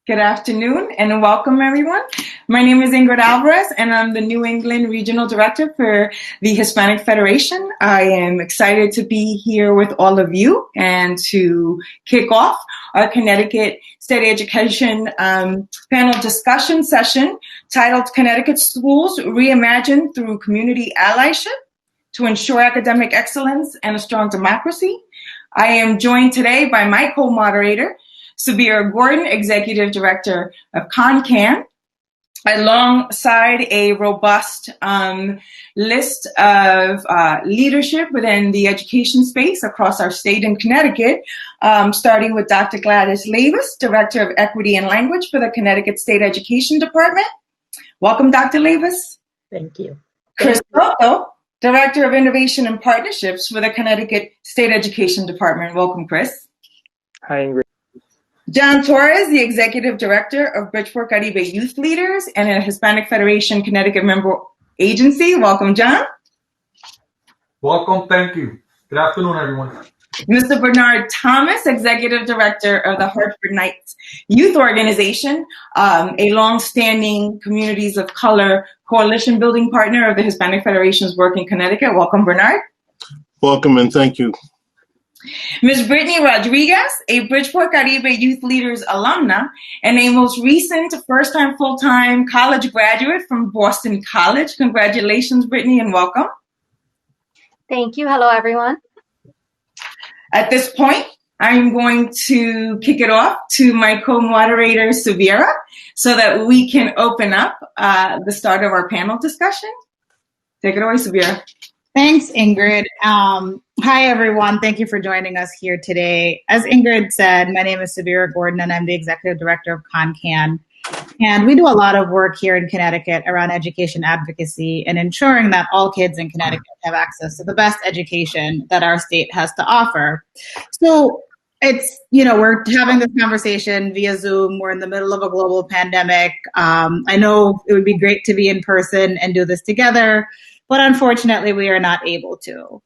Good afternoon and welcome everyone. My name is Ingrid Alvarez and I'm the New England Regional Director for the Hispanic Federation. I am excited to be here with all of you and to kick off our Connecticut State Education panel discussion session titled Connecticut Schools Reimagined Through Community Allyship to Ensure Academic Excellence and a Strong Democracy. I am joined today by my co-moderator, Subira Gordon, Executive Director of ConnCAN, alongside a robust list of leadership within the education space across our state in Connecticut, starting with Dr. Gladys Labas, Director of Equity and Language for the Connecticut State Education Department. Welcome, Dr. Labas. Thank you. Chris Soto, Director of Innovation and Partnerships for the Connecticut State Education Department. Welcome, Chris. Hi, Ingrid. John Torres, the Executive Director of Bridgeport, Caribe Youth Leaders and a Hispanic Federation Connecticut member agency. Welcome, John. Welcome, thank you. Good afternoon, everyone. Mr. Bernard Thomas, Executive Director of the Hartford Knights Youth Organization, a longstanding Communities of Color coalition building partner of the Hispanic Federation's work in Connecticut. Welcome, Bernard. Welcome and thank you. Ms. Brittany Rodriguez, a Bridgeport Caribe Youth Leaders alumna and a most recent first-time full-time college graduate from Boston College. Congratulations, Brittany, and welcome. Thank you. Hello, everyone. At this point, I'm going to kick it off to my co-moderator, Subira, so that we can open up the start of our panel discussion. Take it away, Subira. Thanks, Ingrid. Hi, everyone. Thank you for joining us here today. As Ingrid said, my name is Subira Gordon, and I'm the Executive Director of ConnCAN. And we do a lot of work here in Connecticut around education advocacy and ensuring that all kids in Connecticut have access to the best education that our state has to offer. So it's, we're having this conversation via Zoom. We're in the middle of a global pandemic. I know it would be great to be in person and do this together, but unfortunately, we are not able to.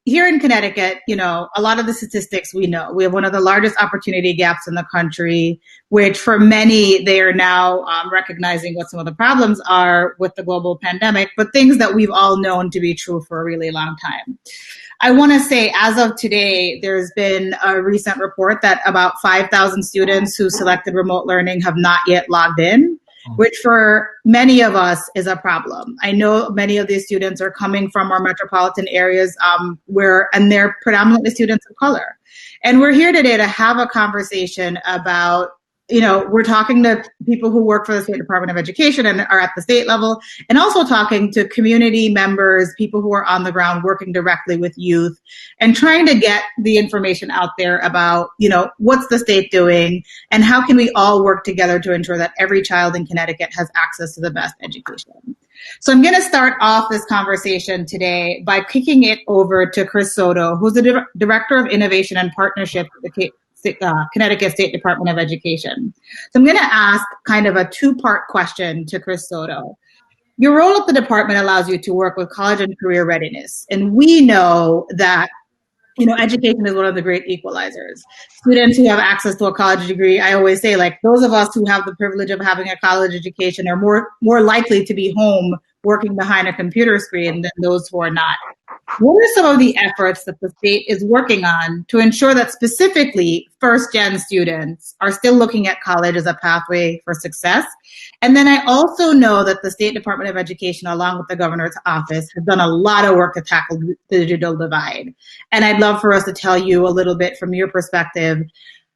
Here in Connecticut, a lot of the statistics we know. We have one of the largest opportunity gaps in the country, which for many, they are now recognizing what some of the problems are with the global pandemic, but things that we've all known to be true for a really long time. I want to say, as of today, there's been a recent report that about 5,000 students who selected remote learning have not yet logged in, which for many of us is a problem. I know many of these students are coming from our metropolitan areas and they're predominantly students of color. And we're here today to have a conversation about, we're talking to people who work for the State Department of Education and are at the state level, and also talking to community members, people who are on the ground working directly with youth, and trying to get the information out there about, what's the state doing and how can we all work together to ensure that every child in Connecticut has access to the best education. So I'm going to start off this conversation today by kicking it over to Chris Soto, who's the Director of Innovation and Partnership at the Connecticut State Department of Education. So I'm going to ask kind of a two-part question to Chris Soto. Your role at the department allows you to work with college and career readiness. And we know that, education is one of the great equalizers. Students who have access to a college degree, I always say, those of us who have the privilege of having a college education are more likely to be home working behind a computer screen than those who are not. What are some of the efforts that the state is working on to ensure that specifically first-gen students are still looking at college as a pathway for success? And then I also know that the State Department of Education, along with the governor's office, has done a lot of work to tackle the digital divide. And I'd love for us to tell you a little bit from your perspective,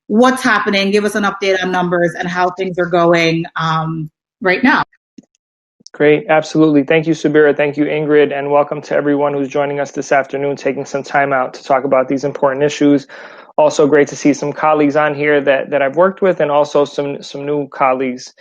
what's happening, give us an update on numbers and how things are going right now. Great, absolutely. Thank you, Subira. Thank you, Ingrid, and welcome to everyone who's joining us this afternoon, taking some time out to talk about these important issues. Also great to see some colleagues on here that I've worked with and also some new colleagues.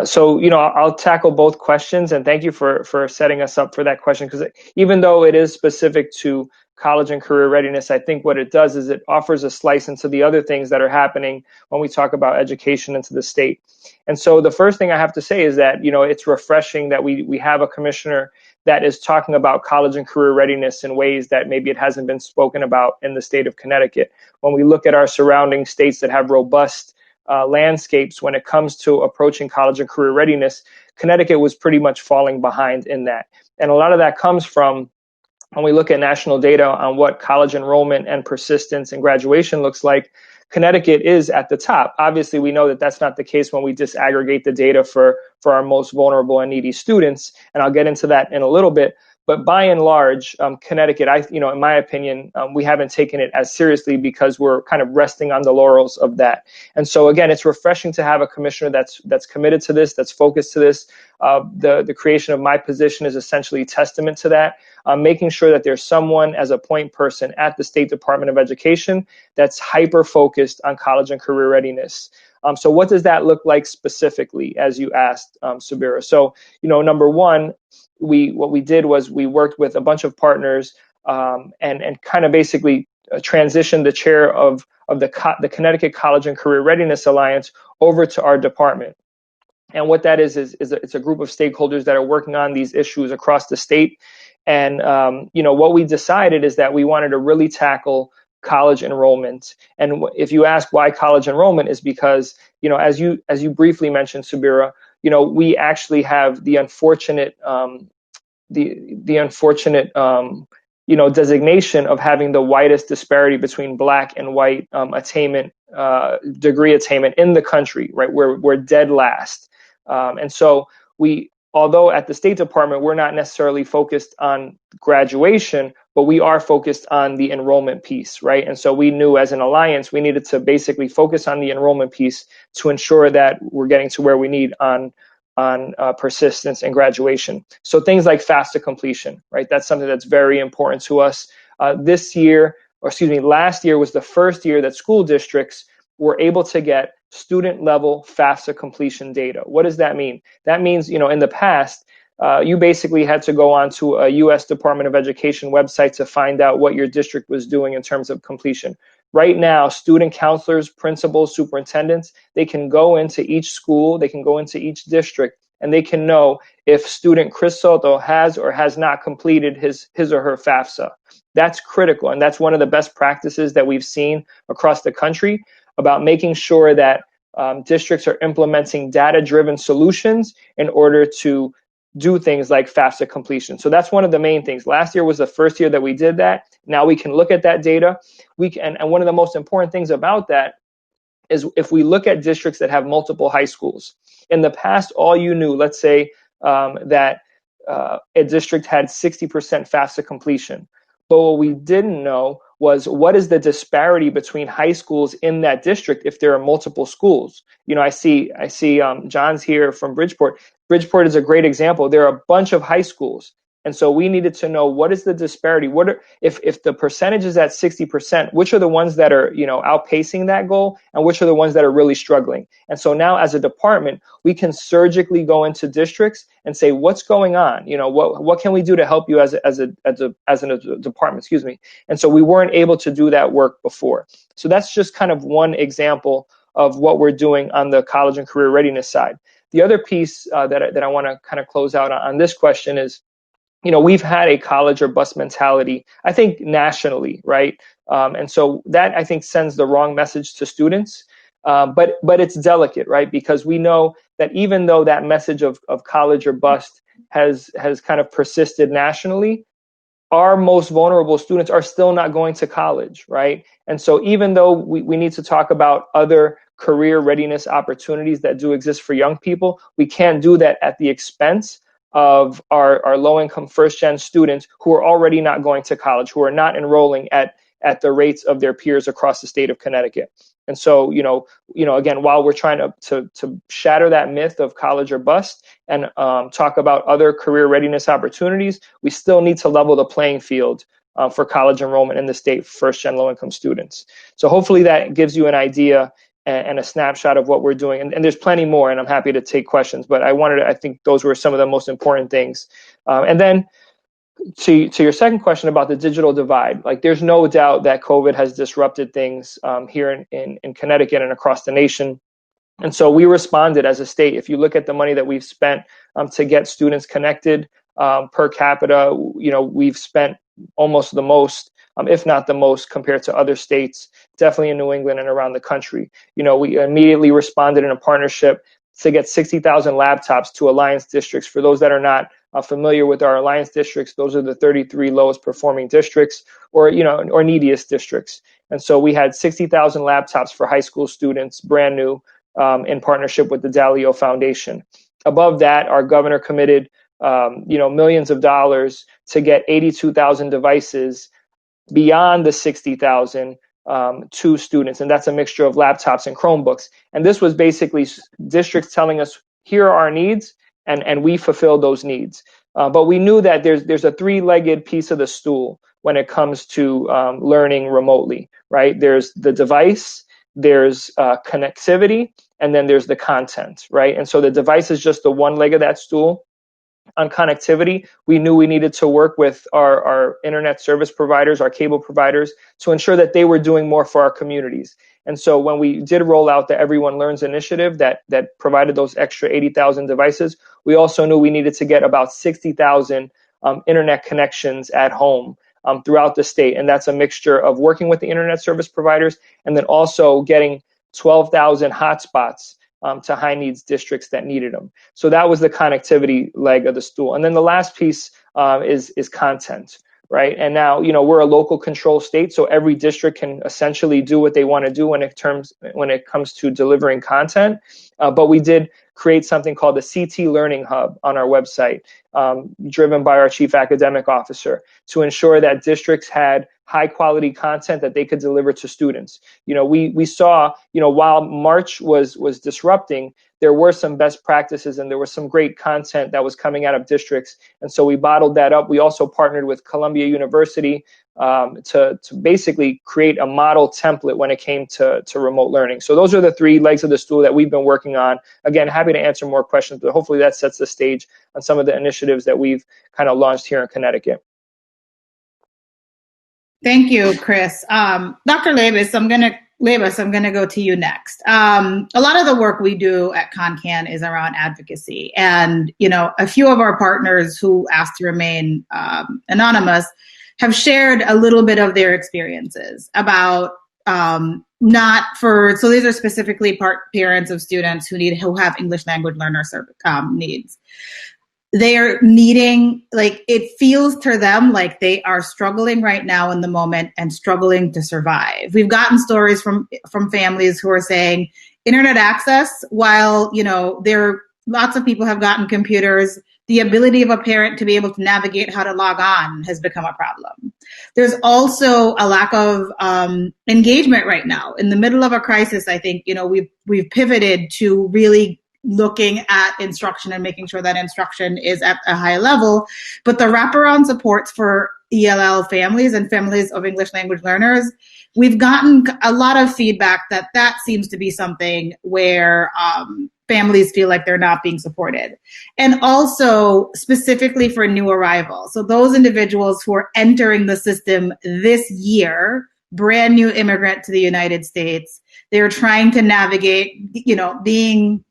So I'll tackle both questions, and thank you for setting us up for that question, because even though it is specific to college and career readiness, I think what it does is it offers a slice into the other things that are happening when we talk about education into the state. And so the first thing I have to say is that, it's refreshing that we have a commissioner that is talking about college and career readiness in ways that maybe it hasn't been spoken about in the state of Connecticut. When we look at our surrounding states that have robust landscapes when it comes to approaching college and career readiness, Connecticut was pretty much falling behind in that. And a lot of that comes from when we look at national data on what college enrollment and persistence and graduation looks like. Connecticut is at the top. Obviously, we know that that's not the case when we disaggregate the data for our most vulnerable and needy students, and I'll get into that in a little bit. But by and large, Connecticut, in my opinion, we haven't taken it as seriously because we're kind of resting on the laurels of that. And so, again, it's refreshing to have a commissioner that's committed to this, that's focused to this. The creation of my position is essentially testament to that. Making sure that there's someone as a point person at the State Department of Education that's hyper-focused on college and career readiness. So what does that look like specifically, as you asked, Subira? So, number one, what we did was we worked with a bunch of partners and kind of basically transitioned the chair of the Connecticut College and Career Readiness Alliance over to our department. And what that is it's a group of stakeholders that are working on these issues across the state. And what we decided is that we wanted to really tackle college enrollment. And if you ask why college enrollment, is because as you briefly mentioned, Subira, we actually have the unfortunate designation of having the widest disparity between Black and white attainment, degree attainment in the country. Right, we're dead last. And so although at the State Department, we're not necessarily focused on graduation, but we are focused on the enrollment piece, right? And so we knew as an alliance, we needed to basically focus on the enrollment piece to ensure that we're getting to where we need on persistence and graduation. So things like FAFSA completion, right? That's something that's very important to us. Last year was the first year that school districts were able to get student level FAFSA completion data. What does that mean? That means, in the past, you basically had to go onto a U.S. Department of Education website to find out what your district was doing in terms of completion. Right now, student counselors, principals, superintendents, they can go into each school, they can go into each district, and they can know if student Chris Soto has or has not completed his or her FAFSA. That's critical, and that's one of the best practices that we've seen across the country about making sure that districts are implementing data-driven solutions in order to do things like FAFSA completion. So that's one of the main things. Last year was the first year that we did that. Now we can look at that data. And one of the most important things about that is if we look at districts that have multiple high schools. In the past, all you knew, let's say that a district had 60% FAFSA completion. But what we didn't know was what is the disparity between high schools in that district if there are multiple schools. I see John's here from Bridgeport. Bridgeport is a great example. There are a bunch of high schools. And so we needed to know what is the disparity. If the percentage is at 60%, which are the ones that are outpacing that goal, and which are the ones that are really struggling. And so now, as a department, we can surgically go into districts and say, what's going on? What can we do to help you as a department? Excuse me. And so we weren't able to do that work before. So that's just kind of one example of what we're doing on the college and career readiness side. The other piece that I want to kind of close out on this question is, we've had a college or bust mentality, I think, nationally, right? And so that, I think, sends the wrong message to students. But it's delicate, right? Because we know that even though that message of college or bust has kind of persisted nationally, our most vulnerable students are still not going to college, right? And so even though we need to talk about other career readiness opportunities that do exist for young people, we can't do that at the expense of our low-income first-gen students who are already not going to college, who are not enrolling at the rates of their peers across the state of Connecticut. And so, again, while we're trying to shatter that myth of college or bust and talk about other career readiness opportunities, we still need to level the playing field for college enrollment in the state for first-gen low-income students. So hopefully that gives you an idea and a snapshot of what we're doing. And there's plenty more, and I'm happy to take questions, but I think those were some of the most important things. And then to your second question about the digital divide, like there's no doubt that COVID has disrupted things here in Connecticut and across the nation. And so we responded as a state. If you look at the money that we've spent to get students connected per capita. We've spent almost the most, if not the most, compared to other states, definitely in New England and around the country. We immediately responded in a partnership to get 60,000 laptops to Alliance districts. For those that are not familiar with our Alliance districts, those are the 33 lowest performing districts, or neediest districts. And so we had 60,000 laptops for high school students, brand new, in partnership with the Dalio Foundation. Above that, our governor committed millions of dollars to get 82,000 devices beyond the 60,000 to students. And that's a mixture of laptops and Chromebooks. And this was basically districts telling us, here are our needs, and we fulfill those needs. But we knew that there's a three-legged piece of the stool when it comes to learning remotely, right? There's the device, there's connectivity, and then there's the content, right? And so the device is just the one leg of that stool. On connectivity, we knew we needed to work with our internet service providers, our cable providers, to ensure that they were doing more for our communities. And so when we did roll out the Everyone Learns initiative that provided those extra 80,000 devices, we also knew we needed to get about 60,000 internet connections at home throughout the state. And that's a mixture of working with the internet service providers and then also getting 12,000 hotspots to high needs districts that needed them. So that was the connectivity leg of the stool. And then the last piece is content, right? And now, we're a local control state, so every district can essentially do what they want to do when it comes to delivering content. But we did create something called the CT Learning Hub on our website, driven by our chief academic officer, to ensure that districts had high quality content that they could deliver to students. We saw, while March was disrupting, there were some best practices and there was some great content that was coming out of districts. And so we bottled that up. We also partnered with Columbia University to basically create a model template when it came to remote learning. So those are the three legs of the stool that we've been working on. Again, happy to answer more questions, but hopefully that sets the stage on some of the initiatives that we've kind of launched here in Connecticut. Thank you, Chris. Dr. Labas, I'm going to go to you next. A lot of the work we do at ConnCAN is around advocacy. And, a few of our partners who asked to remain anonymous have shared a little bit of their experiences about so these are specifically parents of students who have English language learner needs. They are needing, it feels to them like they are struggling right now in the moment and struggling to survive. We've gotten stories from families who are saying internet access, while, lots of people have gotten computers, the ability of a parent to be able to navigate how to log on has become a problem. There's also a lack of engagement right now. In the middle of a crisis, I think, we've pivoted to really looking at instruction and making sure that instruction is at a high level. But the wraparound supports for ELL families and families of English language learners, we've gotten a lot of feedback that seems to be something where families feel like they're not being supported. And also specifically for new arrivals. So those individuals who are entering the system this year, brand new immigrant to the United States, they're trying to navigate, being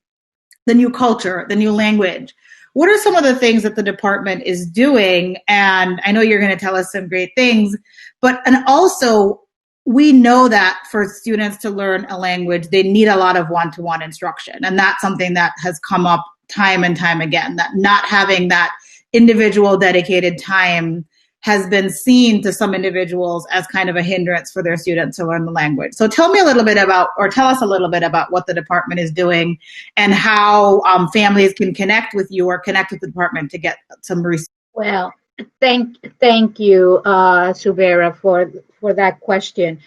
the new culture, the new language. What are some of the things that the department is doing? And I know you're going to tell us some great things, and also we know that for students to learn a language, they need a lot of one-to-one instruction. And that's something that has come up time and time again, that not having that individual dedicated time has been seen to some individuals as kind of a hindrance for their students to learn the language. So tell us a little bit about what the department is doing and how families can connect with you or connect with the department to get some resources. Well, thank you, Subira, for that question.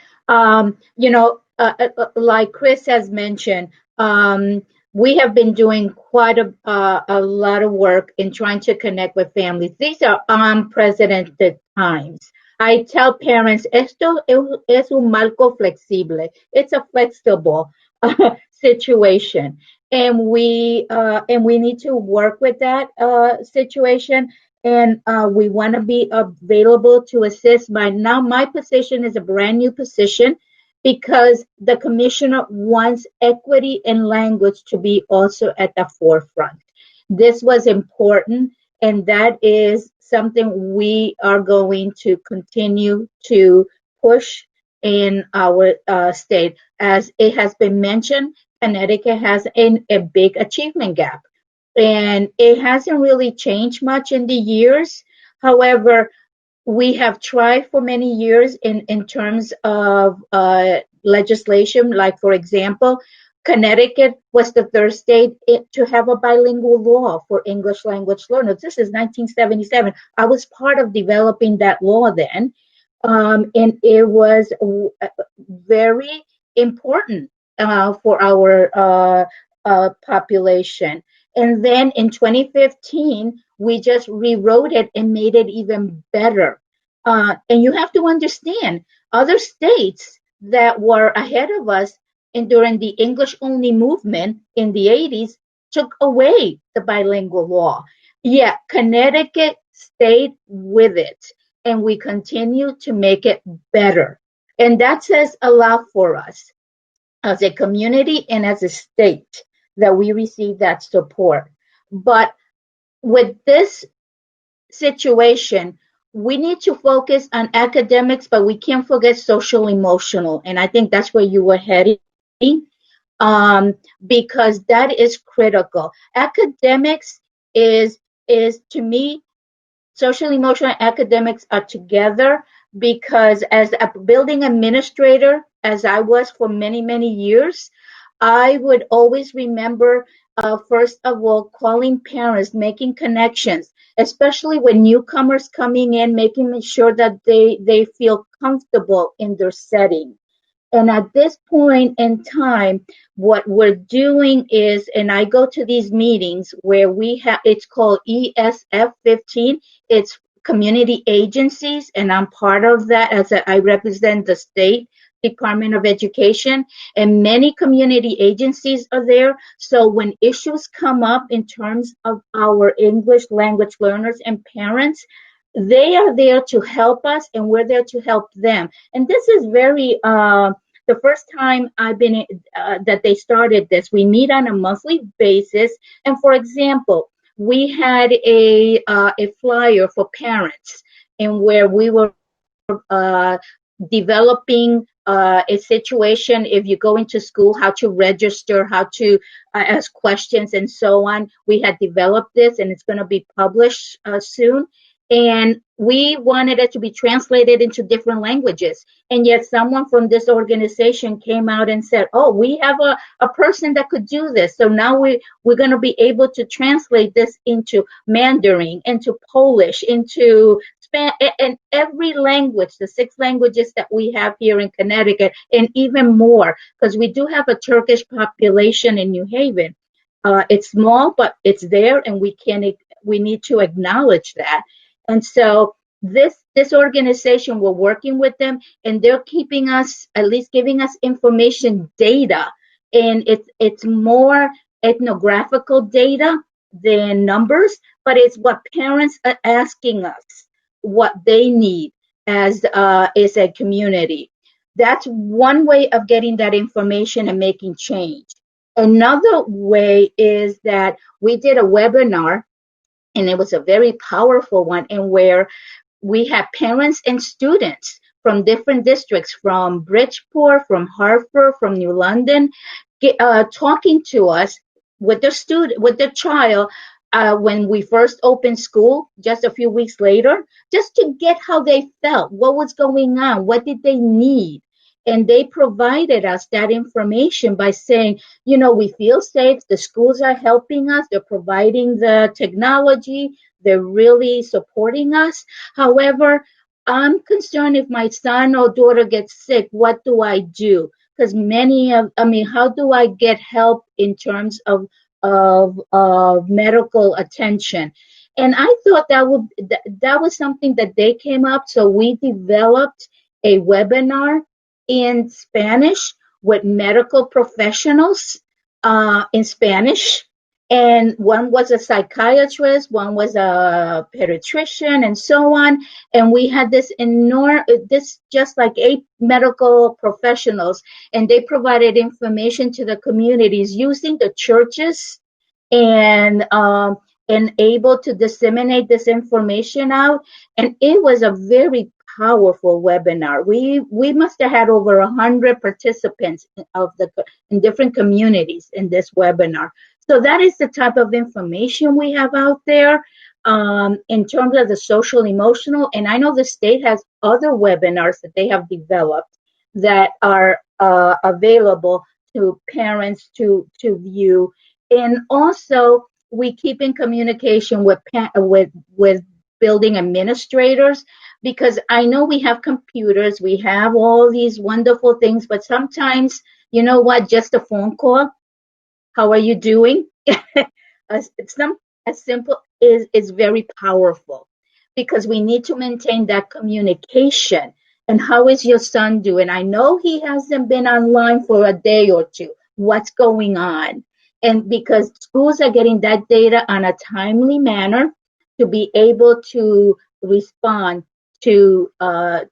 Like Chris has mentioned, we have been doing quite a lot of work in trying to connect with families. These are unprecedented times. I tell parents, esto es un marco flexible. It's a flexible situation, and we need to work with that situation. And we want to be available to assist. My position is a brand new position, because the commissioner wants equity in language to be also at the forefront. This was important And that is something we are going to continue to push in our state. As it has been mentioned, Connecticut has a big achievement gap, and it hasn't really changed much in the years. However, we have tried for many years in terms of legislation. Like, for example, Connecticut was the third state to have a bilingual law for English language learners. This is 1977. I was part of developing that law then, and it was very important for our population. And then in 2015, we just rewrote it and made it even better. And you have to understand, other states that were ahead of us and during the English only movement in the 80s took away the bilingual law. Yeah, Connecticut stayed with it, and we continue to make it better. And that says a lot for us as a community and as a state, that we receive that support. But with this situation, we need to focus on academics, but we can't forget social emotional. And I think that's where you were heading, because that is critical. Academics is to me, social emotional and academics are together, because as a building administrator, as I was for many, many years, I would always remember, first of all, calling parents, making connections, especially when newcomers coming in, making sure that they feel comfortable in their setting. And at this point in time, what we're doing is, and I go to these meetings where we have, it's called ESF 15. It's community agencies, and I'm part of that as I represent the state Department of Education, and many community agencies are there. So when issues come up in terms of our English language learners and parents, they are there to help us, and we're there to help them. And this is very, the first time I've been, that they started this, we meet on a monthly basis. And for example, we had a flyer for parents, and where we were developing a situation, if you go into school, how to register, how to ask questions, and so on. We had developed this, and it's going to be published soon. And we wanted it to be translated into different languages. And yet someone from this organization came out and said, oh, we have a person that could do this. So now we're going to be able to translate this into Mandarin, into Polish, into Spanish, and every language, the 6 languages that we have here in Connecticut, and even more, because we do have a Turkish population in New Haven. It's small, but it's there, and we need to acknowledge that. And so this organization, we're working with them, and they're keeping us, at least giving us information data, and it's more ethnographical data than numbers, but it's what parents are asking us, what they need as a community. That's one way of getting that information and making change. Another way is that we did a webinar, and it was a very powerful one, and where we had parents and students from different districts, from Bridgeport, from Hartford, from New London, talking to us with the child when we first opened school, just a few weeks later, just to get how they felt, what was going on, what did they need. And they provided us that information by saying, we feel safe, the schools are helping us, they're providing the technology, they're really supporting us. However, I'm concerned if my son or daughter gets sick, what do I do? Because how do I get help in terms of medical attention? And I thought that was something that they came up. So we developed a webinar in Spanish with medical professionals in Spanish. And one was a psychiatrist, one was a pediatrician, and so on. And we had this just like 8 medical professionals, and they provided information to the communities using the churches and and able to disseminate this information out. And it was a very powerful webinar. We must have had over 100 participants in different communities in this webinar. So that is the type of information we have out there in terms of the social emotional. And I know the state has other webinars that they have developed that are available to parents to view. And also we keep in communication with building administrators, because I know we have computers, we have all these wonderful things, but sometimes, you know what, just a phone call, how are you doing? As simple is very powerful, because we need to maintain that communication. And how is your son doing? I know he hasn't been online for a day or two. What's going on? And because schools are getting that data on a timely manner to be able to respond to the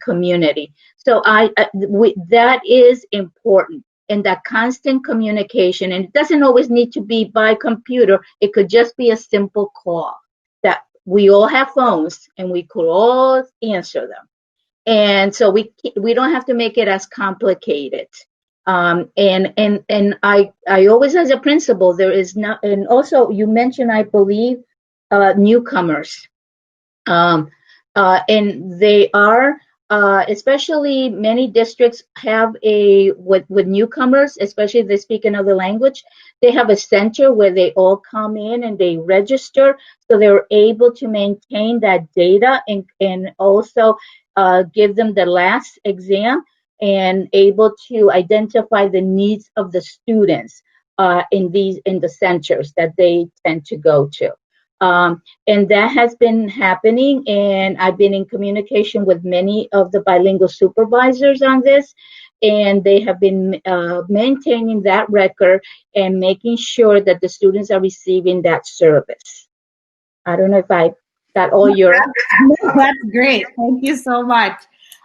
community. So that is important. And that constant communication, and it doesn't always need to be by computer. It could just be a simple call that we all have phones and we could all answer them. And so we don't have to make it as complicated. And I always, as a principal, there is not, and also you mentioned, I believe, newcomers. And they are, especially many districts have with newcomers, especially if they speak another language, they have a center where they all come in and they register, so they're able to maintain that data and also give them the last exam and able to identify the needs of the students in the centers that they tend to go to. And that has been happening, and I've been in communication with many of the bilingual supervisors on this, and they have been maintaining that record and making sure that the students are receiving that service. I don't know if I got all your... That's great. Thank you so much.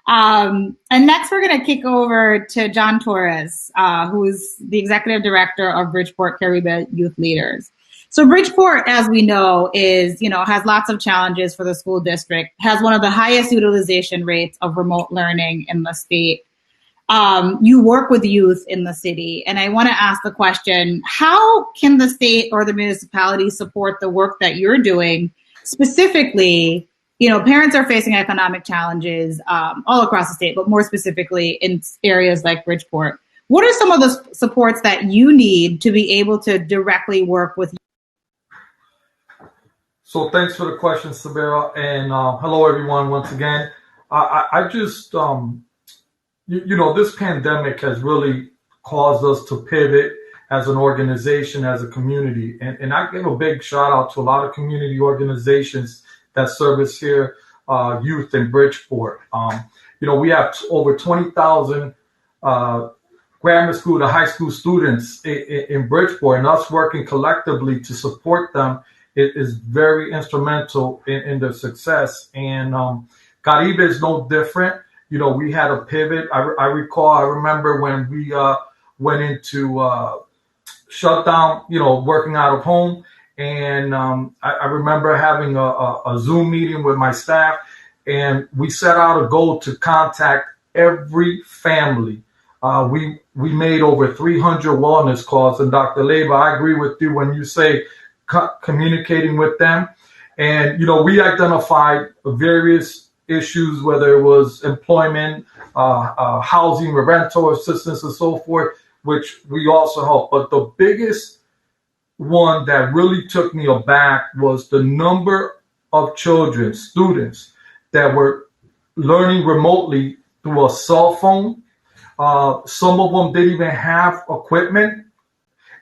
And next we're going to kick over to John Torres, who's the Executive Director of Bridgeport Caribe Youth Leaders. So Bridgeport, as we know, has lots of challenges for the school district, has one of the highest utilization rates of remote learning in the state. You work with youth in the city, and I want to ask the question, how can the state or the municipality support the work that you're doing? Specifically, parents are facing economic challenges all across the state, but more specifically in areas like Bridgeport. What are some of the supports that you need to be able to directly work with? So thanks for the question, Subira, and hello everyone once again. I just, this pandemic has really caused us to pivot as an organization, as a community, and I give a big shout out to a lot of community organizations that service here youth in Bridgeport. We have over 20,000 grammar school to high school students in Bridgeport, and us working collectively to support them it is very instrumental in their success. And Caribe is no different. We had a pivot. I remember when we went into shutdown, working out of home. And I remember having a Zoom meeting with my staff, and we set out a goal to contact every family. We made over 300 wellness calls. And Dr. Labas, I agree with you when you say communicating with them. And, we identified various issues, whether it was employment, housing, rental assistance, and so forth, which we also help. But the biggest one that really took me aback was the number of children, students, that were learning remotely through a cell phone. Some of them didn't even have equipment,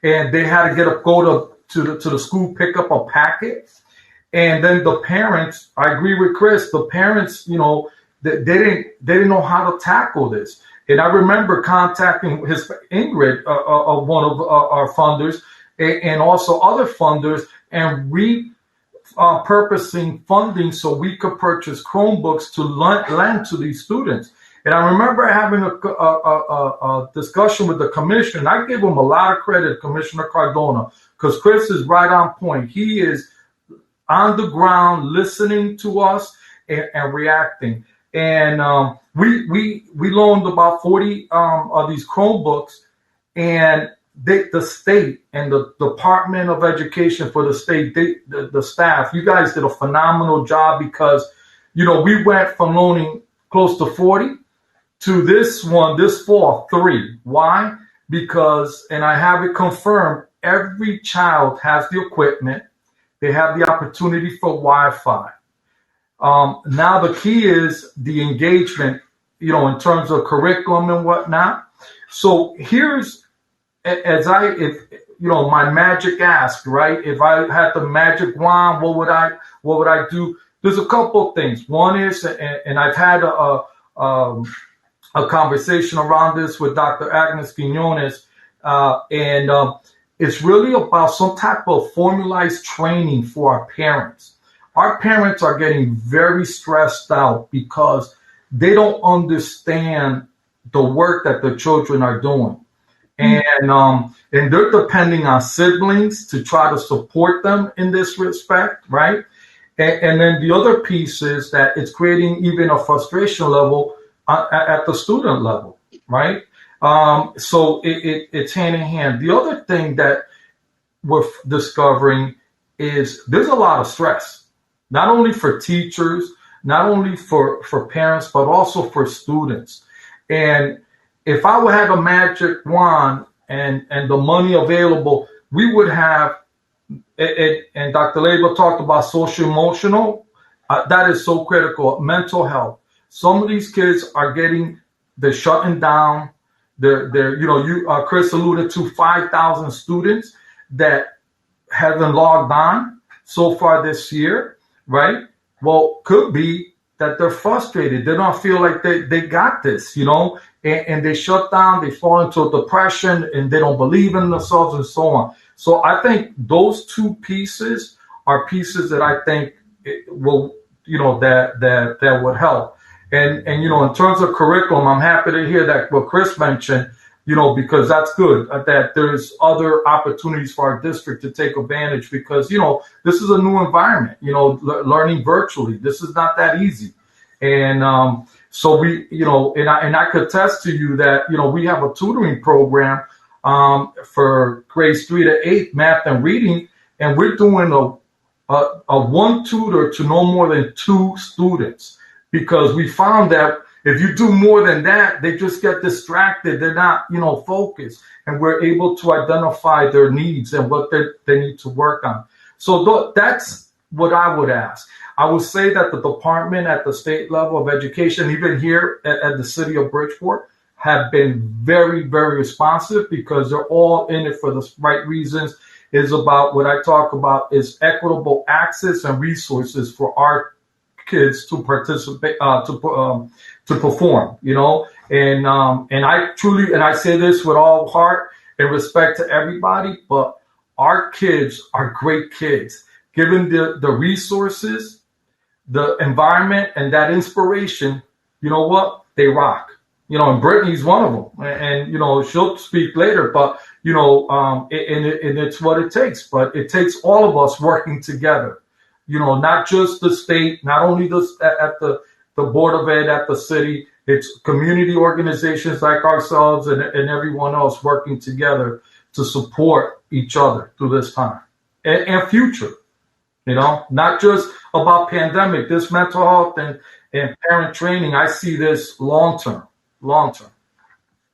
and they had to go to the school, pick up a packet. And then the parents, I agree with Chris, the parents, they didn't know how to tackle this. And I remember contacting Ingrid, one of our funders, and also other funders, and repurposing funding so we could purchase Chromebooks to lend to these students. And I remember having a discussion with the commissioner. I give him a lot of credit, Commissioner Cardona, because Chris is right on point. He is on the ground listening to us and reacting. And we loaned about 40 of these Chromebooks, and the state and the Department of Education for the state, the staff, you guys did a phenomenal job, because, we went from loaning close to 40 to this fall, 3. Why? Because, and I have it confirmed, every child has the equipment. They have the opportunity for Wi-Fi. Now the key is the engagement, in terms of curriculum and whatnot. So here's, my magic ask, right? If I had the magic wand, what would I do? There's a couple of things. One is, and I've had a conversation around this with Dr. Agnes Quinones, and it's really about some type of formalized training for our parents. Our parents are getting very stressed out because they don't understand the work that the children are doing. And they're depending on siblings to try to support them in this respect, right? And then the other piece is that it's creating even a frustration level at the student level, right? So it's hand in hand. The other thing that we're discovering is there's a lot of stress, not only for teachers, not only for parents, but also for students. And if I would have a magic wand and the money available, we would have it. And Dr. Labas talked about social emotional. That is so critical. Mental health. Some of these kids are they're shutting down. Chris alluded to 5,000 students that haven't logged on so far this year, right? Well, could be that they're frustrated. They don't feel like they got this, and they shut down, they fall into a depression, and they don't believe in themselves and so on. So I think those two pieces are pieces that I think will, that would help. And in terms of curriculum, I'm happy to hear that what Chris mentioned, because that's good, that there's other opportunities for our district to take advantage, because, this is a new environment, learning virtually. This is not that easy. And so we, and I could attest to you that, we have a tutoring program for grades 3 to 8, math and reading, and we're doing a one tutor to no more than 2 students, because we found that if you do more than that, they just get distracted. They're not, focused, and we're able to identify their needs and what they need to work on. So that's what I would ask. I would say that the department at the state level of education, even here at the city of Bridgeport, have been very, very responsive, because they're all in it for the right reasons. Is about what I talk about is equitable access and resources for our kids to participate, to perform, and I truly, and I say this with all heart and respect to everybody, but our kids are great kids. Given the resources, the environment, and that inspiration, you know what? They rock. And Brittany's one of them, and she'll speak later, but and it's what it takes. But it takes all of us working together. Not just the state, not only at the Board of Ed at the city. It's community organizations like ourselves and everyone else working together to support each other through this time and future. Not just about pandemic, this mental health and parent training. I see this long term.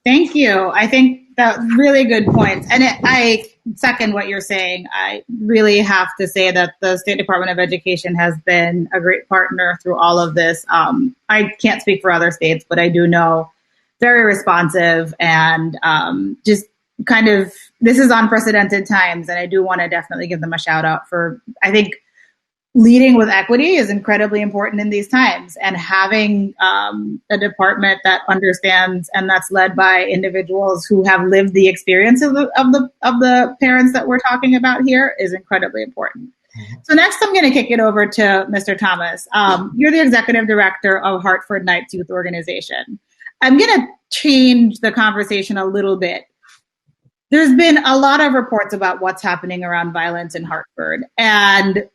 Thank you. I think that really good points. And I second what you're saying. I really have to say that the State Department of Education has been a great partner through all of this. I can't speak for other states, but I do know very responsive and just kind of, this is unprecedented times. And I do want to definitely give them a shout out for, I think, leading with equity is incredibly important in these times, and having a department that understands and that's led by individuals who have lived the experience of the parents that we're talking about here is incredibly important. Mm-hmm. So next, I'm going to kick it over to Mr. Thomas. You're the executive director of Hartford Knights Youth Organization. I'm going to change the conversation a little bit. There's been a lot of reports about what's happening around violence in Hartford. And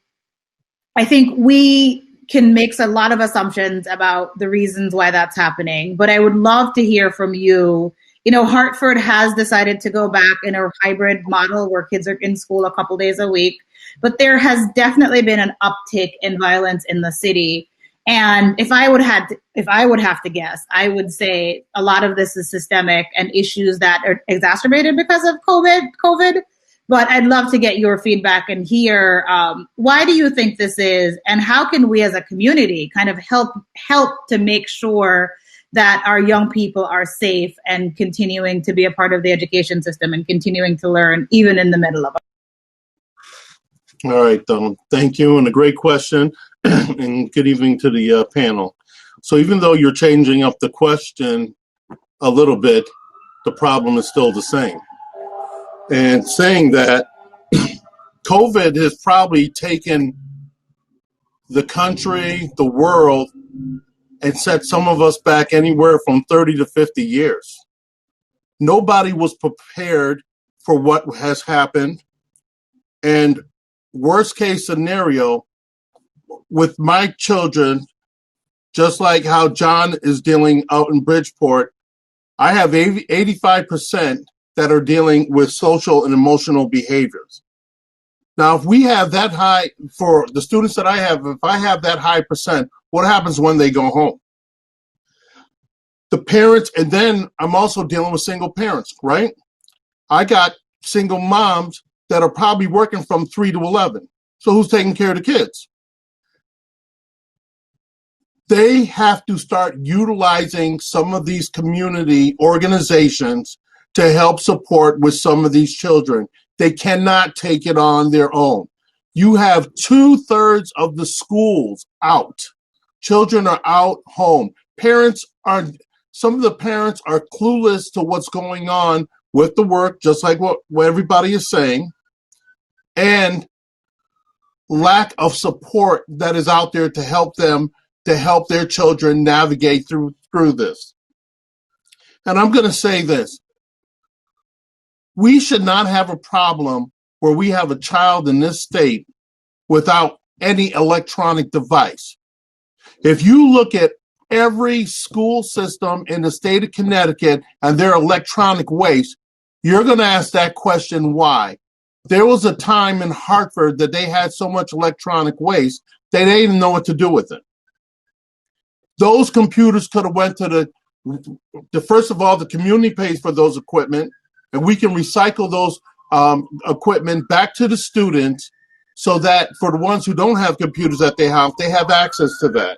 I think we can make a lot of assumptions about the reasons why that's happening. But I would love to hear from you. You know, Hartford has decided to go back in a hybrid model where kids are in school a couple days a week. But there has definitely been an uptick in violence in the city. And if I would have to guess, I would say a lot of this is systemic and issues that are exacerbated because of COVID. But I'd love to get your feedback and hear why do you think this is, and how can we as a community kind of help to make sure that our young people are safe and continuing to be a part of the education system and continuing to learn even in the middle of it. All right, thank you, and a great question, and good evening to the panel. So even though you're changing up the question a little bit, the problem is still the same. And saying that COVID has probably taken the country, the world, and set some of us back anywhere from 30 to 50 years. Nobody was prepared for what has happened. And worst case scenario, with my children, just like how John is dealing out in Bridgeport, I have 85% that are dealing with social and emotional behaviors. Now, if we have that high, for the students that I have, if I have that high percent, what happens when they go home? The parents, and then I'm also dealing with single parents, right? I got single moms that are probably working from 3 to 11. So who's taking care of the kids? They have to start utilizing some of these community organizations to help support with some of these children. They cannot take it on their own. You have 2/3 of the schools out. Children are out home. Some of the parents are clueless to what's going on with the work, just like what everybody is saying, and lack of support that is out there to help them, to help their children navigate through this. And I'm going to say this. We should not have a problem where we have a child in this state without any electronic device. If you look at every school system in the state of Connecticut and their electronic waste, you're going to ask that question, why? There was a time in Hartford that they had so much electronic waste, they didn't even know what to do with it. Those computers could have went to the first of all, the community pays for those equipment, and we can recycle those equipment back to the students so that for the ones who don't have computers at their house, they have access to that.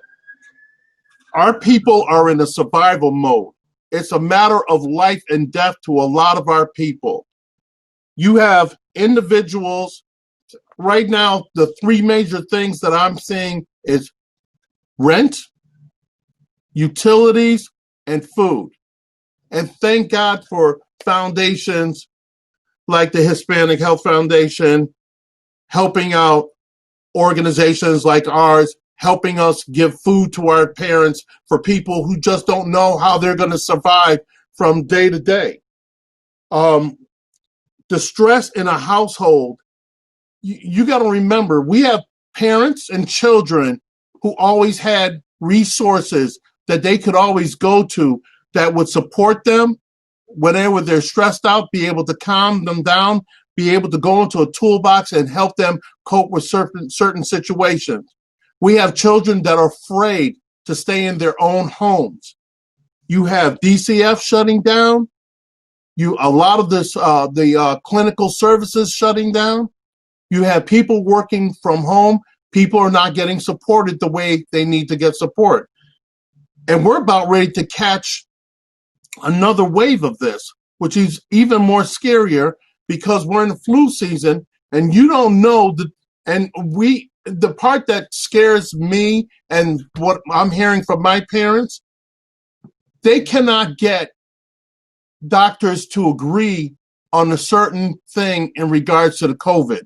Our people are in a survival mode. It's a matter of life and death to a lot of our people. You have individuals, right now, the three major things that I'm seeing is rent, utilities, and food. And thank God for foundations like the Hispanic Health Foundation, helping out organizations like ours, helping us give food to our parents for people who just don't know how they're going to survive from day to day. The stress in a household, you got to remember, we have parents and children who always had resources that they could always go to that would support them whenever they're stressed out, be able to calm them down, be able to go into a toolbox and help them cope with certain situations. We have children that are afraid to stay in their own homes. You have DCF shutting down. A lot of the clinical services shutting down. You have people working from home. People are not getting supported the way they need to get support. And we're about ready to catch another wave of this, which is even more scarier because we're in the flu season and you don't know the part that scares me and what I'm hearing from my parents, they cannot get doctors to agree on a certain thing in regards to the COVID.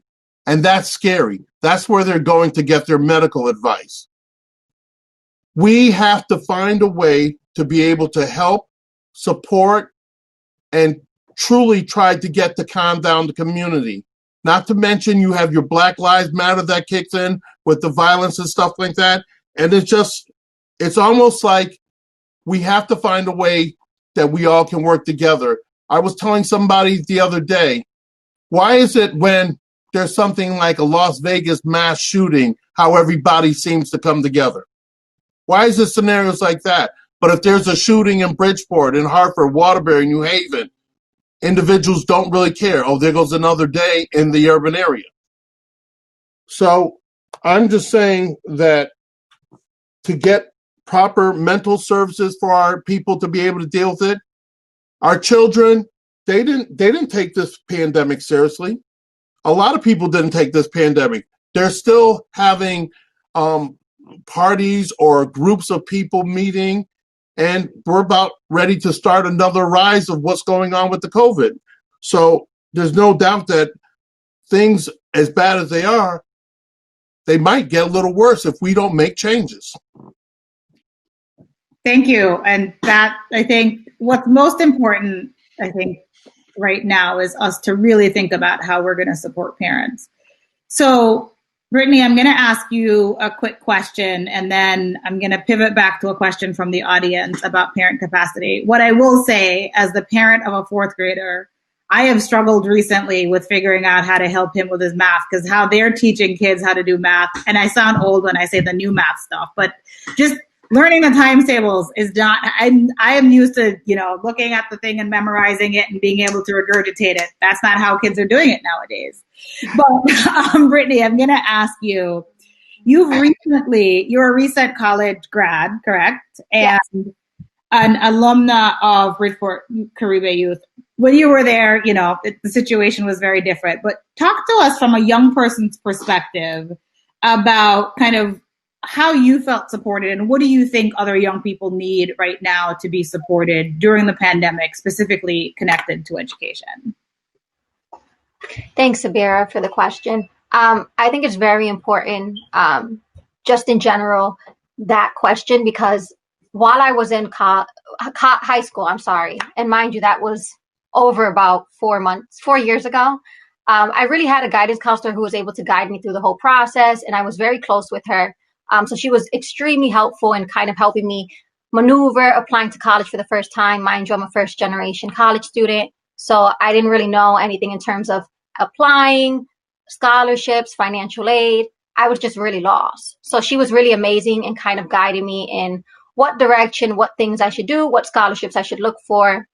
And that's scary. That's where they're going to get their medical advice. We have to find a way to be able to help support and truly tried to get to calm down the community. Not to mention you have your Black Lives Matter that kicks in with the violence and stuff like that. And it's almost like we have to find a way that we all can work together. I was telling somebody the other day, why is it when there's something like a Las Vegas mass shooting, how everybody seems to come together? Why is there scenarios like that? But if there's a shooting in Bridgeport, in Hartford, Waterbury, New Haven, individuals don't really care. Oh, there goes another day in the urban area. So I'm just saying that to get proper mental services for our people to be able to deal with it, our children, they didn't take this pandemic seriously. A lot of people didn't take this pandemic. They're still having parties or groups of people meeting, and we're about ready to start another rise of what's going on with the COVID. So there's no doubt that things, as bad as they are, they might get a little worse if we don't make changes. Thank you. And that, I think, what's most important, I think, right now is us to really think about how we're going to support parents. So, Brittany, I'm going to ask you a quick question, and then I'm going to pivot back to a question from the audience about parent capacity. What I will say, as the parent of a fourth grader, I have struggled recently with figuring out how to help him with his math, because how they're teaching kids how to do math, and I sound old when I say the new math stuff, but just learning the times tables is not, I am used to, looking at the thing and memorizing it and being able to regurgitate it. That's not how kids are doing it nowadays. But Brittany, I'm going to ask you, you're a recent college grad, correct? And Yes. An alumna of Bridgeport Caribe Youth. When you were there, the situation was very different. But talk to us from a young person's perspective about kind of how you felt supported, and what do you think other young people need right now to be supported during the pandemic, specifically connected to education? Thanks, Subira, for the question. I think it's very important, just in general, that question, because while I was in high school, and mind you, that was over about 4 years ago, I really had a guidance counselor who was able to guide me through the whole process, and I was very close with her. So she was extremely helpful in kind of helping me maneuver applying to college for the first time. Mind you, I'm a first generation college student, so I didn't really know anything in terms of applying, scholarships, financial aid. I was just really lost. So she was really amazing in kind of guiding me in what direction, what things I should do, what scholarships I should look for,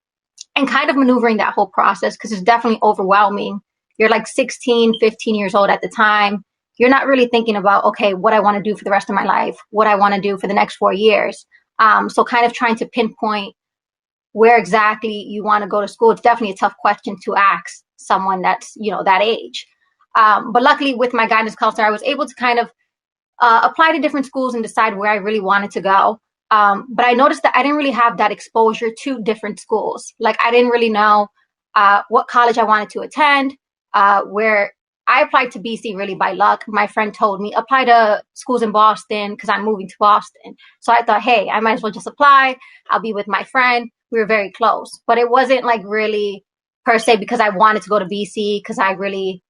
and kind of maneuvering that whole process, because it's definitely overwhelming. You're like 16, 15 years old at the time. You're not really thinking about, okay, what I want to do for the rest of my life, what I want to do for the next 4 years. So kind of trying to pinpoint where exactly you want to go to school. It's definitely a tough question to ask someone that's, that age. But luckily with my guidance counselor, I was able to kind of apply to different schools and decide where I really wanted to go. But I noticed that I didn't really have that exposure to different schools. Like I didn't really know what college I wanted to attend, where I applied to BC really by luck. My friend told me, apply to schools in Boston because I'm moving to Boston. So I thought, hey, I might as well just apply. I'll be with my friend. We were very close, but it wasn't like really per se because I wanted to go to BC, because I really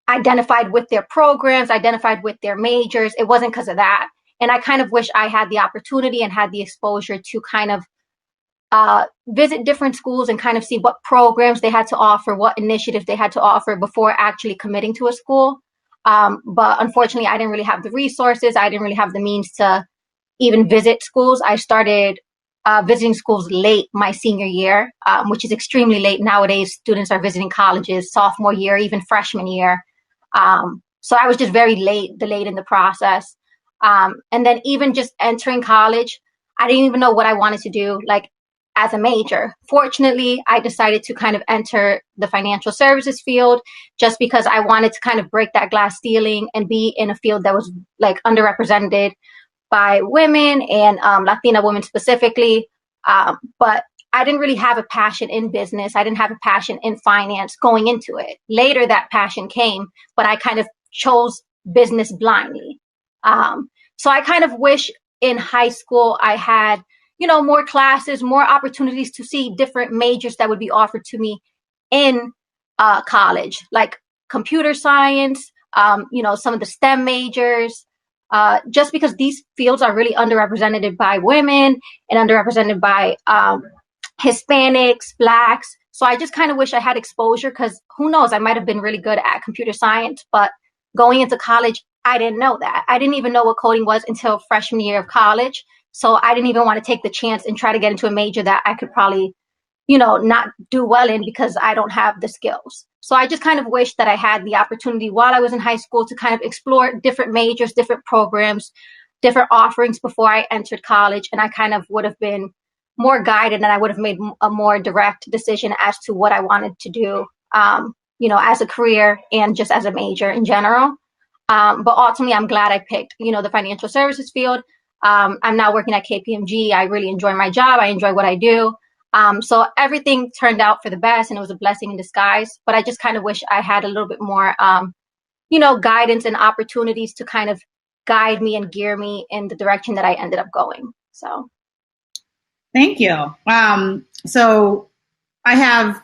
identified with their programs, identified with their majors. It wasn't because of that. And I kind of wish I had the opportunity and had the exposure to kind of visit different schools and kind of see what programs they had to offer, what initiatives they had to offer before actually committing to a school. But unfortunately, I didn't really have the resources. I didn't really have the means to even visit schools. I started visiting schools late my senior year, which is extremely late. Nowadays, students are visiting colleges sophomore year, even freshman year. So I was just very delayed in the process. And then even just entering college, I didn't even know what I wanted to do, like as a major. Fortunately, I decided to kind of enter the financial services field just because I wanted to kind of break that glass ceiling and be in a field that was like underrepresented by women and Latina women specifically. But I didn't really have a passion in business. I didn't have a passion in finance going into it. Later, that passion came, but I kind of chose business blindly. So I kind of wish in high school I had, more classes, more opportunities to see different majors that would be offered to me in college, like computer science, some of the STEM majors, just because these fields are really underrepresented by women and underrepresented by Hispanics, Blacks. So I just kind of wish I had exposure, because who knows, I might have been really good at computer science, but going into college, I didn't know that. I didn't even know what coding was until freshman year of college. So I didn't even want to take the chance and try to get into a major that I could probably, not do well in, because I don't have the skills. So I just kind of wish that I had the opportunity while I was in high school to kind of explore different majors, different programs, different offerings before I entered college. And I kind of would have been more guided, and I would have made a more direct decision as to what I wanted to do, as a career and just as a major in general. But ultimately, I'm glad I picked, the financial services field. I'm now working at KPMG. I really enjoy my job. I enjoy what I do. So everything turned out for the best, and it was a blessing in disguise. But I just kind of wish I had a little bit more, guidance and opportunities to kind of guide me and gear me in the direction that I ended up going. So. Thank you. So I have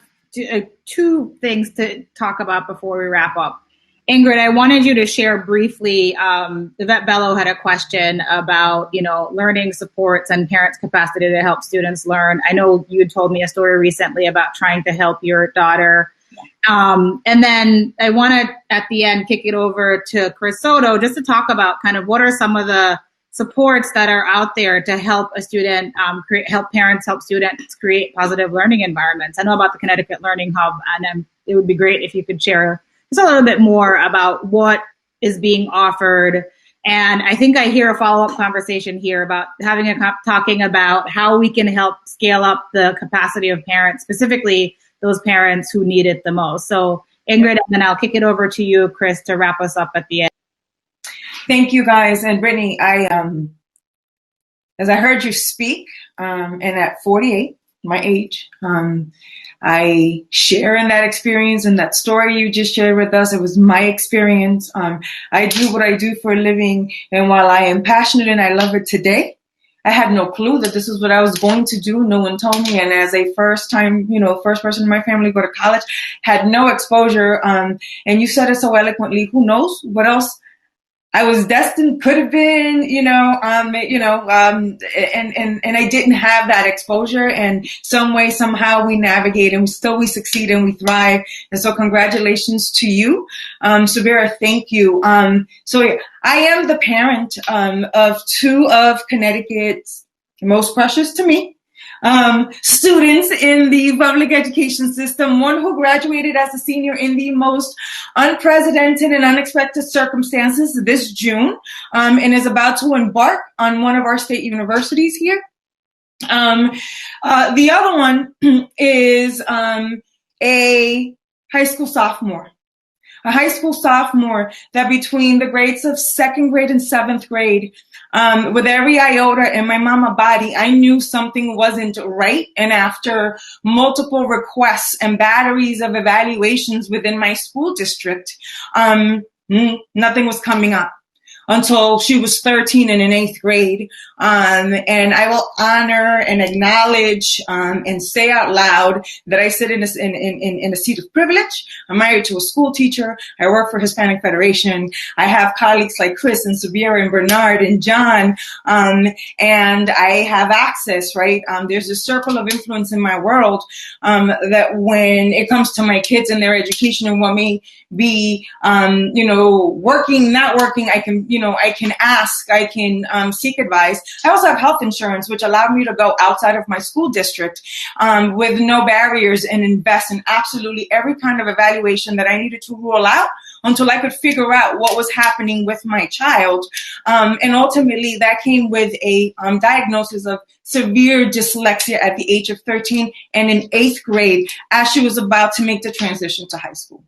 two things to talk about before we wrap up. Ingrid, I wanted you to share briefly, Yvette Bello had a question about, learning supports and parents' capacity to help students learn. I know you had told me a story recently about trying to help your daughter. And then I want to, at the end, kick it over to Chris Soto just to talk about kind of what are some of the supports that are out there to help a student, help parents, help students create positive learning environments. I know about the Connecticut Learning Hub, and it would be great if you could share just a little bit more about what is being offered. And I think I hear a follow-up conversation here about talking about how we can help scale up the capacity of parents, specifically those parents who need it the most. So Ingrid, and then I'll kick it over to you, Chris, to wrap us up at the end. Thank you, guys. And Brittany, as I heard you speak, and at 48, my age, I share in that experience and that story you just shared with us. It was my experience. I do what I do for a living, and while I am passionate and I love it today, I had no clue that this is what I was going to do. No one told me. And as a first person in my family to go to college, had no exposure. And you said it so eloquently. Who knows what else I was destined, could have been, and I didn't have that exposure, and some way, somehow we navigate, and we succeed and we thrive. And so congratulations to you. Subira, thank you. So I am the parent, of two of Connecticut's most precious to me, students in the public education system, one who graduated as a senior in the most unprecedented and unexpected circumstances this June, and is about to embark on one of our state universities here. The other one is a high school sophomore. A high school sophomore that between the grades of second grade and seventh grade, with every iota in my mama body, I knew something wasn't right. And after multiple requests and batteries of evaluations within my school district, nothing was coming up until she was 13 and in 8th grade. And I will honor and acknowledge and say out loud that I sit in a seat of privilege. I'm married to a school teacher. I work for Hispanic Federation. I have colleagues like Chris and Subira and Bernard and John, and I have access, right? There's a circle of influence in my world that when it comes to my kids and their education and what may be, working, not working, I can ask, I can seek advice. I also have health insurance, which allowed me to go outside of my school district with no barriers and invest in absolutely every kind of evaluation that I needed to rule out until I could figure out what was happening with my child. And ultimately, that came with a diagnosis of severe dyslexia at the age of 13 and in 8th grade as she was about to make the transition to high school.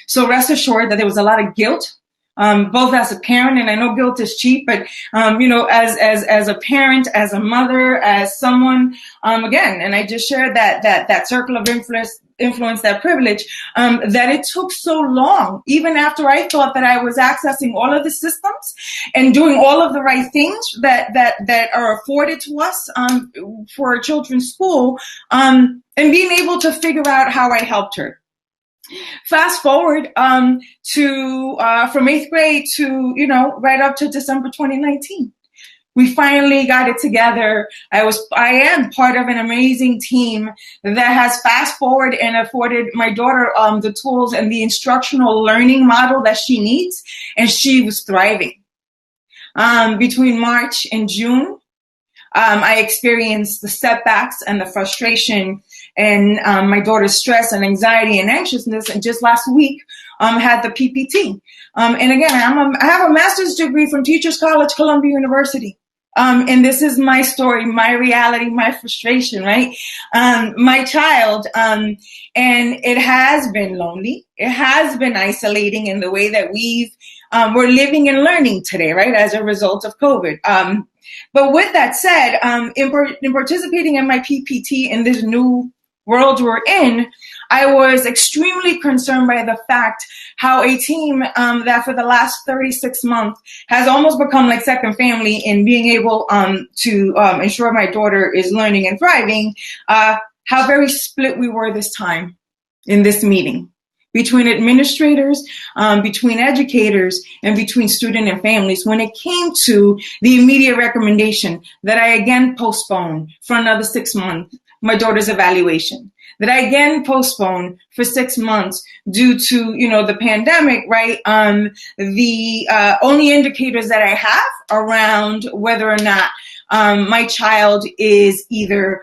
So rest assured that there was a lot of guilt both as a parent, and I know guilt is cheap, but as a parent, as a mother, as someone, again, and I just shared that circle of influence, that privilege, that it took so long, even after I thought that I was accessing all of the systems and doing all of the right things that are afforded to us for children's school, and being able to figure out how I helped her. Fast forward to from 8th grade to right up to December 2019. We finally got it together. I am part of an amazing team that has fast forward and afforded my daughter the tools and the instructional learning model that she needs, and she was thriving. Between March and June, I experienced the setbacks and the frustration and my daughter's stress and anxiety and anxiousness. And just last week, had the PPT. And again, I have a master's degree from Teachers College, Columbia University. And this is my story, my reality, my frustration, right? My child, and it has been lonely. It has been isolating in the way that we're living and learning today, right? As a result of COVID. But with that said, in participating in my PPT in this new world we're in, I was extremely concerned by the fact how a team that for the last 36 months has almost become like second family in being able to ensure my daughter is learning and thriving, how very split we were this time in this meeting. Between administrators, between educators, and between student and families when it came to the immediate recommendation that I again postponed for another 6 months my daughter's evaluation, that I again postponed for 6 months due to, the pandemic, right? The only indicators that I have around whether or not my child is either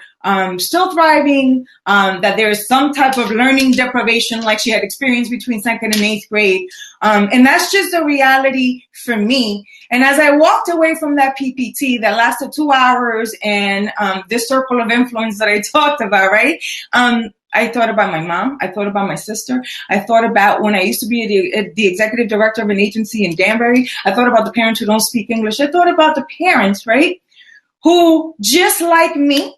still thriving, that there is some type of learning deprivation like she had experienced between 2nd and 8th grade. And that's just a reality for me. And as I walked away from that PPT that lasted 2 hours and this circle of influence that I talked about, right? I thought about my mom. I thought about my sister. I thought about when I used to be the executive director of an agency in Danbury. I thought about the parents who don't speak English. I thought about the parents, right? Who, just like me,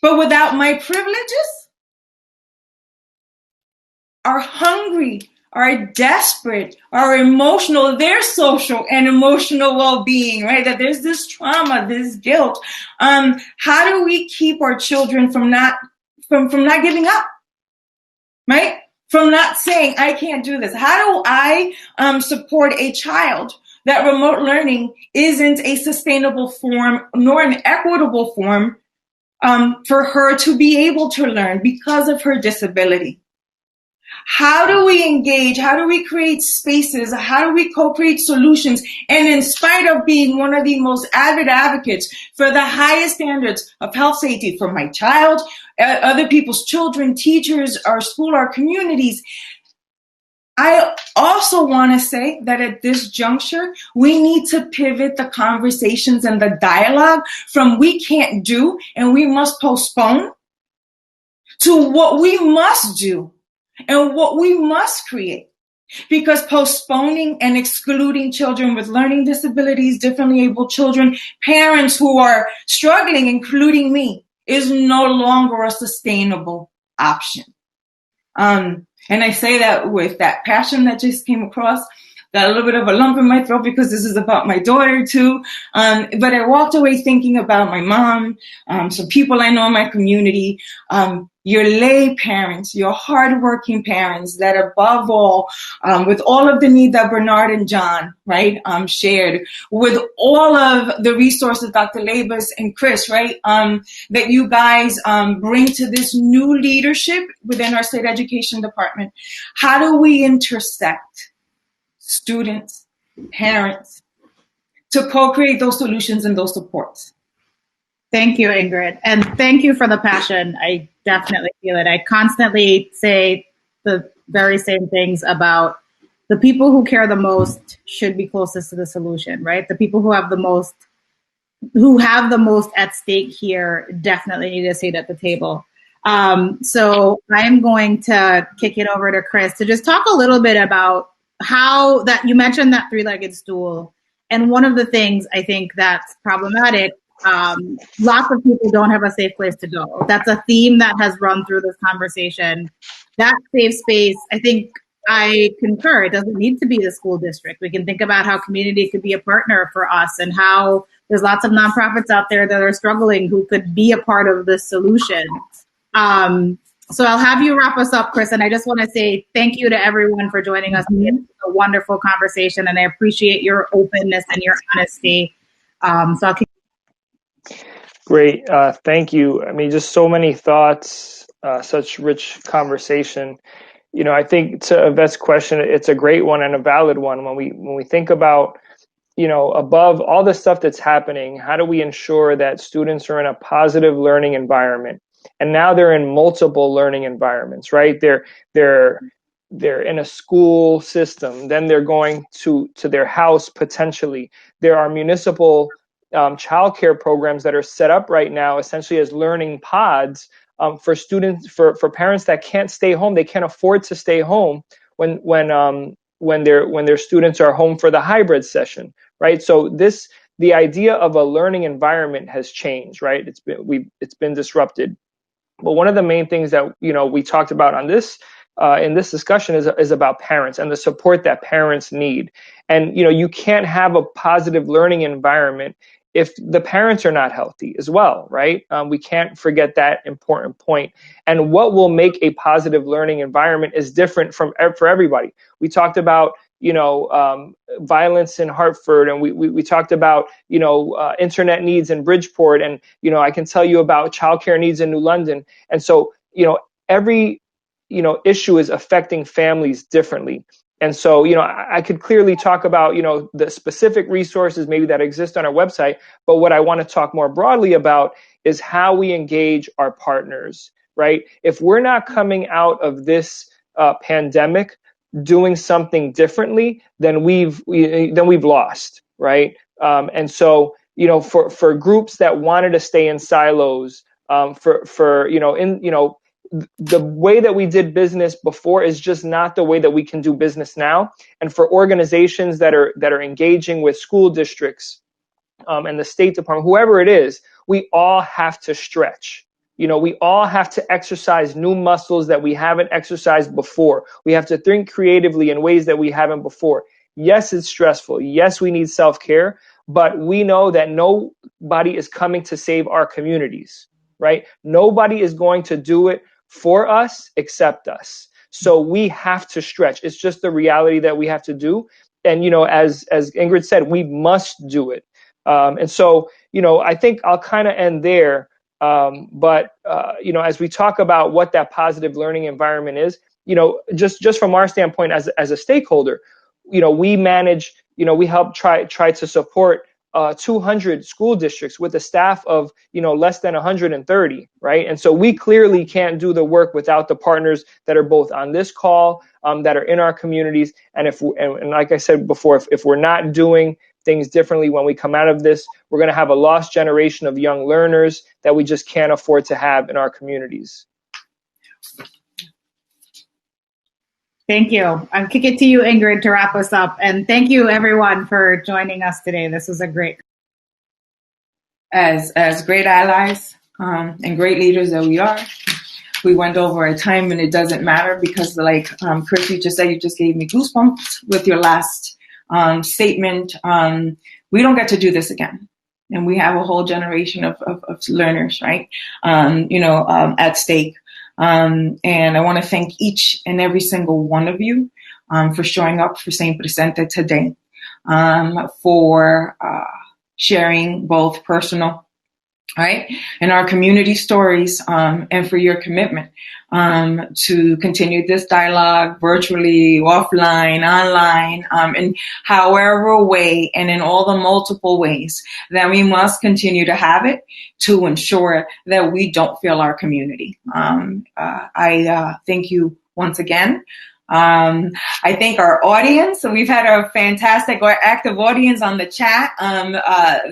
but without my privileges, are hungry, are desperate, are emotional, their social and emotional well-being, right? That there's this trauma, this guilt. How do we keep our children from not giving up, right? From not saying, I can't do this. How do I support a child that remote learning isn't a sustainable form nor an equitable form for her to be able to learn because of her disability? How do we engage? How do we create spaces? How do we co-create solutions? And in spite of being one of the most avid advocates for the highest standards of health safety for my child, other people's children, teachers, our school, our communities, I also want to say that at this juncture, we need to pivot the conversations and the dialogue from we can't do and we must postpone to what we must do and what we must create. Because postponing and excluding children with learning disabilities, differently abled children, parents who are struggling, including me, is no longer a sustainable option. And I say that with that passion that just came across, got a little bit of a lump in my throat because this is about my daughter too. But I walked away thinking about my mom, some people I know in my community, your lay parents, your hardworking parents that above all, with all of the need that Bernard and John, right, shared, with all of the resources Dr. Labas and Chris, right, that you guys bring to this new leadership within our state education department. How do we intersect students, parents, to co-create those solutions and those supports? Thank you, Ingrid. And thank you for the passion. I definitely feel it. I constantly say the very same things about the people who care the most should be closest to the solution, right? The people who have the most at stake here definitely need a seat at the table. So I'm going to kick it over to Chris to just talk a little bit about how that you mentioned that three-legged stool, and one of the things I think that's problematic, lots of people don't have a safe place to go. That's a theme that has run through this conversation. That safe space, I think I concur. It doesn't need to be the school district. We can think about how community could be a partner for us, and how there's lots of nonprofits out there that are struggling who could be a part of the solution. So I'll have you wrap us up, Chris, and I just want to say thank you to everyone for joining us. It's a wonderful conversation, and I appreciate your openness and your honesty. So I'll keep. Great. Thank you. I mean, just so many thoughts, such rich conversation. You know, I think to Yvette's question, it's a great one and a valid one. When we think about, you know, above all the stuff that's happening, how do we ensure that students are in a positive learning environment? And now they're in multiple learning environments, right? They're in a school system, then they're going to their house potentially. There are municipal childcare programs that are set up right now essentially as learning pods for students, for parents that can't stay home. They can't afford to stay home when their students are home for the hybrid session, right? So the idea of a learning environment has changed, right? It's been disrupted. But one of the main things that, you know, we talked about on this in this discussion is about parents and the support that parents need. And, you know, you can't have a positive learning environment if the parents are not healthy as well, right? We can't forget that important point. And what will make a positive learning environment is different for everybody. We talked about, you know, violence in Hartford, and we talked about, you know, internet needs in Bridgeport, and, you know, I can tell you about childcare needs in New London. And so, you know, every, you know, issue is affecting families differently. And so, you know, I could clearly talk about, you know, the specific resources maybe that exist on our website, but what I want to talk more broadly about is how we engage our partners, right? If we're not coming out of this pandemic doing something differently, then we've lost, right? And so, you know, for groups that wanted to stay in silos, for you know, in, you know, the way that we did business before is just not the way that we can do business now. And for organizations that are engaging with school districts and the State Department, whoever it is, we all have to stretch. You know, we all have to exercise new muscles that we haven't exercised before. We have to think creatively in ways that we haven't before. Yes, it's stressful. Yes, we need self-care, but we know that nobody is coming to save our communities, right? Nobody is going to do it for us except us. So we have to stretch. It's just the reality that we have to do. And, you know, as Ingrid said, we must do it. And so, you know, I think I'll kind of end there. But you know, as we talk about what that positive learning environment is, you know, just from our standpoint as a stakeholder, you know, we manage, you know, we help try to support 200 school districts with a staff of, you know, less than 130, right? And so we clearly can't do the work without the partners that are both on this call, that are in our communities. And and like I said before, if we're not doing things differently when we come out of this, we're going to have a lost generation of young learners that we just can't afford to have in our communities. Thank you. I'll kick it to you, Ingrid, to wrap us up. And thank you, everyone, for joining us today. This was a great. As great allies and great leaders that we are, we went over our time, and it doesn't matter because, like Chris, you just said, you just gave me goosebumps with your last statement. We don't get to do this again. And we have a whole generation of learners, right? You know, at stake. And I want to thank each and every single one of you for showing up, for staying presente today, for sharing both personal, right, and our community stories, and for your commitment to continue this dialogue virtually, offline, online, in however way and in all the multiple ways that we must continue to have it to ensure that we don't fail our community. I thank you once again I thank our audience. So we've had a fantastic or active audience on the chat.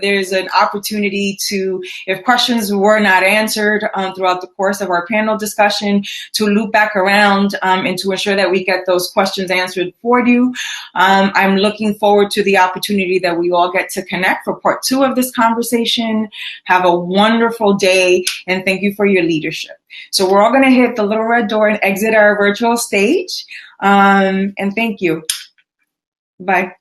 There's an opportunity to, if questions were not answered throughout the course of our panel discussion, to loop back around and to ensure that we get those questions answered for you. I'm looking forward to the opportunity that we all get to connect for part 2 of this conversation. Have a wonderful day, and thank you for your leadership. So we're all going to hit the little red door and exit our virtual stage. And thank you. Bye.